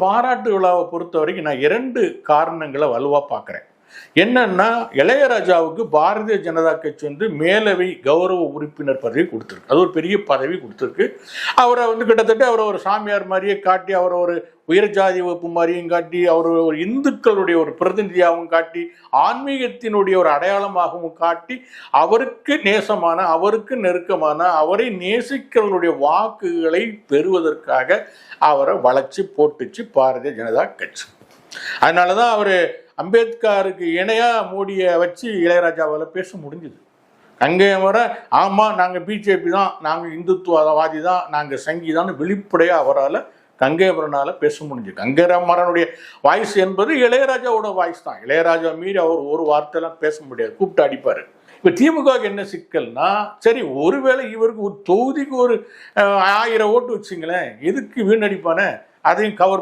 பாராட்டு விழாவை பொறுத்த வரைக்கும் நான் 2 காரணங்களை வலுவாக பார்க்குறேன். என்னன்னா, இளையராஜாவுக்கு பாரதிய ஜனதா கட்சி மேலவை கௌரவ உறுப்பினர் பதவி கொடுத்துருக்கு. அது ஒரு பெரிய பதவி கொடுத்துருக்கு. அவரை கிட்டத்தட்ட அவரை ஒரு சாமியார் மாதிரியே காட்டி, அவரை ஒரு உயர்ஜாதி வகுப்பு மாதிரியும் காட்டி, அவர் ஒரு இந்துக்களுடைய ஒரு பிரதிநிதியாகவும் காட்டி, ஆன்மீகத்தினுடைய ஒரு அடையாளமாகவும் காட்டி, அவருக்கு நேசமான, அவருக்கு நெருக்கமான, அவரை நேசிக்கிறவருடைய வாக்குகளை பெறுவதற்காக அவரை வளைச்சு போட்டுச்சு பாரதிய ஜனதா கட்சி. அதனாலதான் அவரு அம்பேத்கருக்கு இணையா மோடியை வச்சு இளையராஜாவால் பேச முடிஞ்சுது. அங்கே வர ஆமா நாங்க பிஜேபி தான், நாங்க இந்துத்துவவாதி தான், நாங்க சங்கிதான் வெளிப்படையா அவரால் கங்கையமரனால பேச முடிஞ்சு. கங்கையமரனுடைய வாய்ஸ் என்பது இளையராஜாவோட வாய்ஸ் தான். இளையராஜா மீறி அவர் ஒரு வார்த்தையெல்லாம் பேச முடியாது, கூப்பிட்டு அடிப்பாரு. இப்ப திமுக என்ன சிக்கல்னா, சரி ஒருவேளை இவருக்கு ஒரு தொகுதிக்கு ஒரு 1000 ஓட்டு வச்சுங்களேன், எதுக்கு வீணடிப்பானே, அதையும் கவர்